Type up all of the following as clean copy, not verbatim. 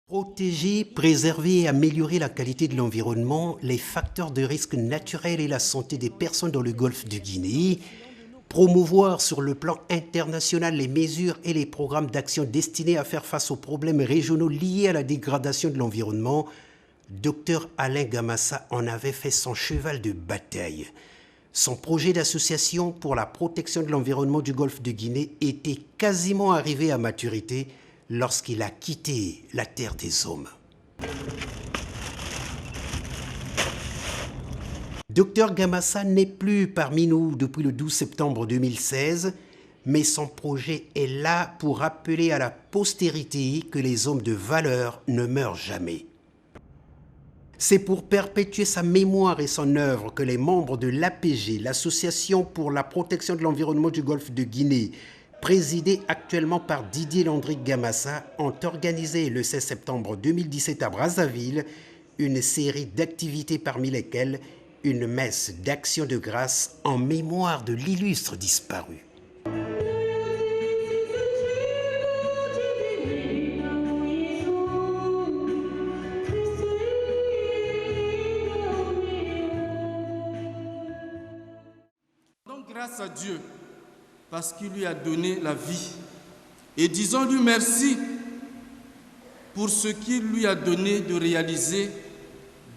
Protéger, préserver et améliorer la qualité de l'environnement, les facteurs de risque naturels et la santé des personnes dans le golfe de Guinée, promouvoir sur le plan international les mesures et les programmes d'action destinés à faire face aux problèmes régionaux liés à la dégradation de l'environnement, Dr Alain Gamassa en avait fait son cheval de bataille. Son projet d'association pour la protection de l'environnement du golfe de Guinée était quasiment arrivé à maturité lorsqu'il a quitté la terre des hommes. Dr Gamassa n'est plus parmi nous depuis le 12 septembre 2016, mais son projet est là pour rappeler à la postérité que les hommes de valeur ne meurent jamais. C'est pour perpétuer sa mémoire et son œuvre que les membres de l'APG, l'Association pour la protection de l'environnement du golfe de Guinée, présidée actuellement par Didier Landry Gamassa, ont organisé le 16 septembre 2017 à Brazzaville une série d'activités parmi lesquelles une messe d'action de grâce en mémoire de l'illustre disparu. Grâce à Dieu, parce qu'il lui a donné la vie. Et disons-lui merci pour ce qu'il lui a donné de réaliser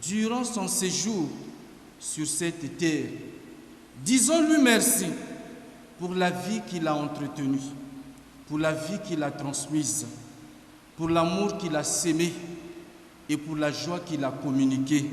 durant son séjour sur cette terre. Disons-lui merci pour la vie qu'il a entretenue, pour la vie qu'il a transmise, pour l'amour qu'il a sémé et pour la joie qu'il a communiquée.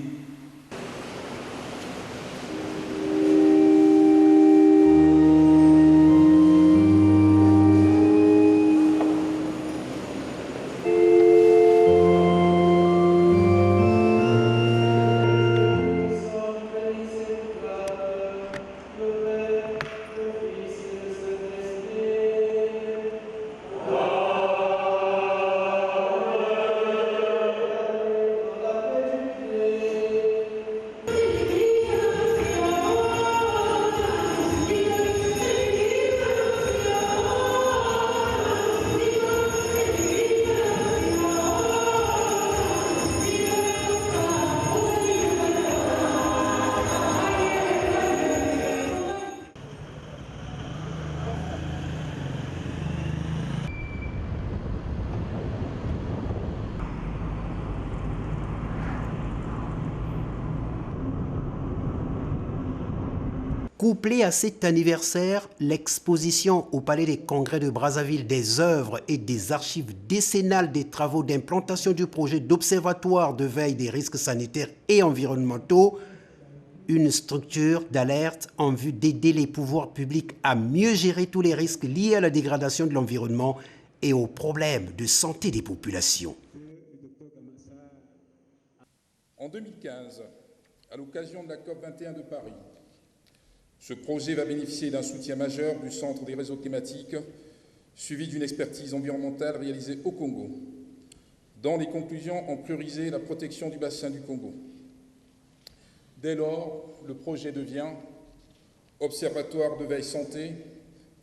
Couplé à cet anniversaire, l'exposition au Palais des Congrès de Brazzaville des œuvres et des archives décennales des travaux d'implantation du projet d'observatoire de veille des risques sanitaires et environnementaux, une structure d'alerte en vue d'aider les pouvoirs publics à mieux gérer tous les risques liés à la dégradation de l'environnement et aux problèmes de santé des populations. En 2015, à l'occasion de la COP21 de Paris, ce projet va bénéficier d'un soutien majeur du Centre des réseaux climatiques, suivi d'une expertise environnementale réalisée au Congo, dont les conclusions ont priorisé la protection du bassin du Congo. Dès lors, le projet devient Observatoire de veille santé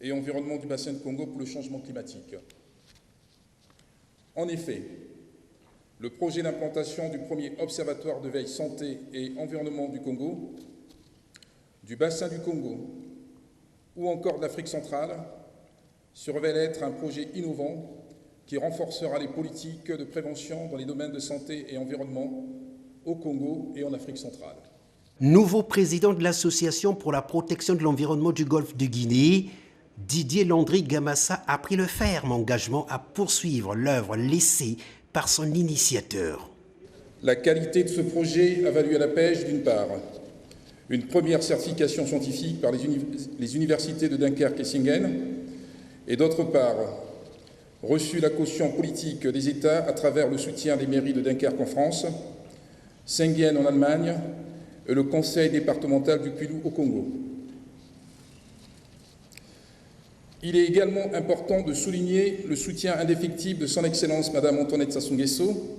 et environnement du bassin du Congo pour le changement climatique. En effet, le projet d'implantation du premier Observatoire de veille santé et environnement du Congo, du bassin du Congo ou encore de l'Afrique centrale se révèle être un projet innovant qui renforcera les politiques de prévention dans les domaines de santé et environnement au Congo et en Afrique centrale. Nouveau président de l'Association pour la protection de l'environnement du golfe de Guinée, Didier Landry Gamassa a pris le ferme engagement à poursuivre l'œuvre laissée par son initiateur. La qualité de ce projet a valu à la pêche, d'une part, une première certification scientifique par les universités de Dunkerque et Singen, et d'autre part, reçu la caution politique des États à travers le soutien des mairies de Dunkerque en France, Singen en Allemagne et le conseil départemental du Puy-Loup au Congo. Il est également important de souligner le soutien indéfectible de son Excellence Madame Antoinette Sassou Nguesso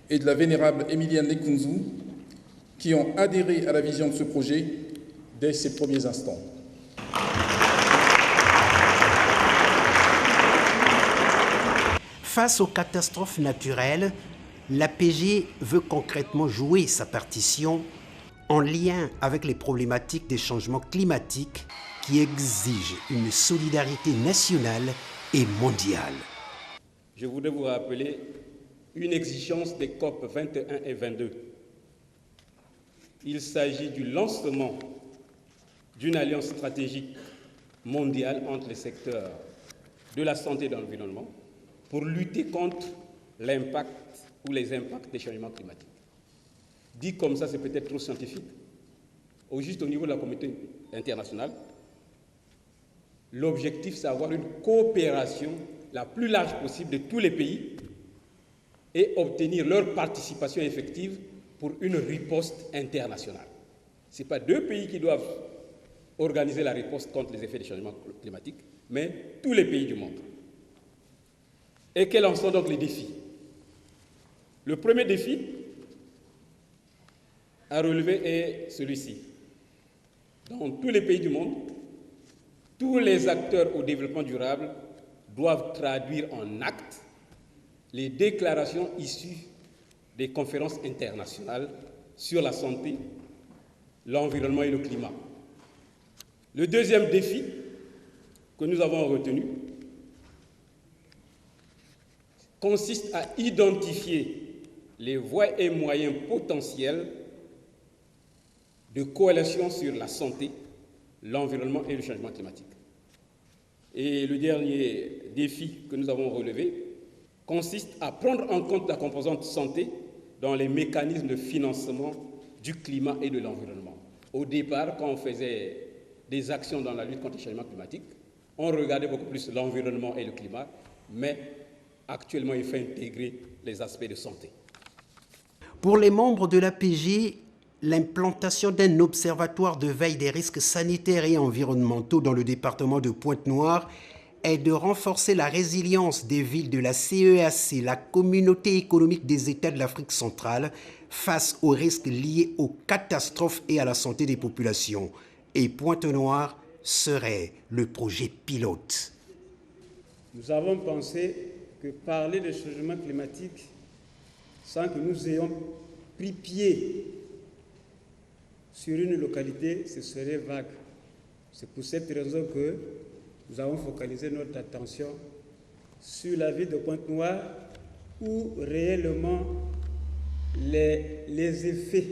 et de la vénérable Emilienne Lekunzu, qui ont adhéré à la vision de ce projet dès ses premiers instants. Face aux catastrophes naturelles, l'APG veut concrètement jouer sa partition en lien avec les problématiques des changements climatiques qui exigent une solidarité nationale et mondiale. Je voudrais vous rappeler une exigence des COP 21 et 22. Il s'agit du lancement d'une alliance stratégique mondiale entre les secteurs de la santé et de l'environnement pour lutter contre l'impact ou les impacts des changements climatiques. Dit comme ça, c'est peut-être trop scientifique. Juste au niveau de la communauté internationale, l'objectif, c'est d'avoir une coopération la plus large possible de tous les pays et obtenir leur participation effective pour une riposte internationale. Ce n'est pas deux pays qui doivent organiser la riposte contre les effets des changements climatiques, mais tous les pays du monde. Et quels en sont donc les défis? Le premier défi à relever est celui-ci. Dans tous les pays du monde, tous les acteurs au développement durable doivent traduire en actes les déclarations issues des conférences internationales sur la santé, l'environnement et le climat. Le deuxième défi que nous avons retenu consiste à identifier les voies et moyens potentiels de coalition sur la santé, l'environnement et le changement climatique. Et le dernier défi que nous avons relevé consiste à prendre en compte la composante santé dans les mécanismes de financement du climat et de l'environnement. Au départ, quand on faisait des actions dans la lutte contre le changement climatique, on regardait beaucoup plus l'environnement et le climat, mais actuellement, il faut intégrer les aspects de santé. Pour les membres de l'APG, l'implantation d'un observatoire de veille des risques sanitaires et environnementaux dans le département de Pointe-Noire est de renforcer la résilience des villes de la CEAC, la Communauté économique des États de l'Afrique centrale, face aux risques liés aux catastrophes et à la santé des populations. Et Pointe-Noire serait le projet pilote. Nous avons pensé que parler de changement climatique sans que nous ayons pris pied sur une localité, ce serait vague. C'est pour cette raison que nous avons focalisé notre attention sur la ville de Pointe-Noire où réellement les effets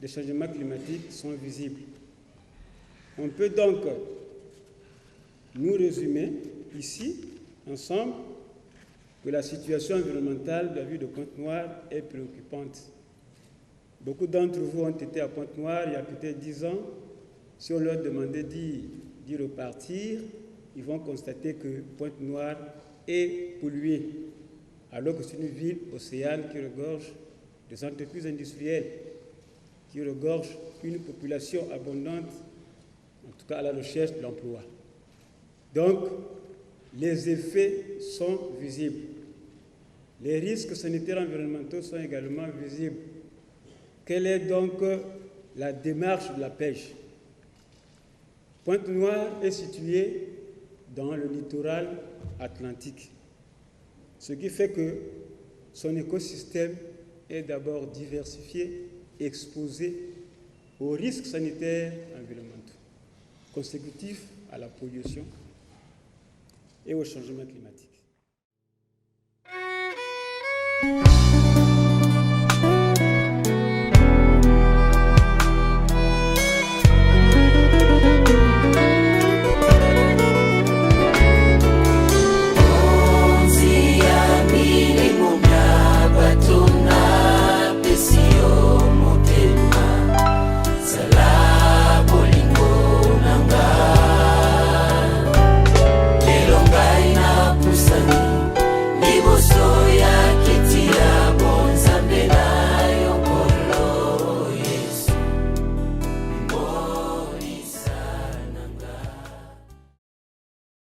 des changements climatiques sont visibles. On peut donc nous résumer ici, ensemble, que la situation environnementale de la ville de Pointe-Noire est préoccupante. Beaucoup d'entre vous ont été à Pointe-Noire il y a peut-être 10 ans. Si on leur demandait d'y repartir, ils vont constater que Pointe-Noire est polluée, alors que c'est une ville océane qui regorge des entreprises industrielles, qui regorge une population abondante, en tout cas à la recherche de l'emploi. Donc, les effets sont visibles. Les risques sanitaires et environnementaux sont également visibles. Quelle est donc la démarche de la pêche? Pointe-Noire est située dans le littoral atlantique, ce qui fait que son écosystème est d'abord diversifié, exposé aux risques sanitaires et environnementaux, consécutifs à la pollution et au changement climatique.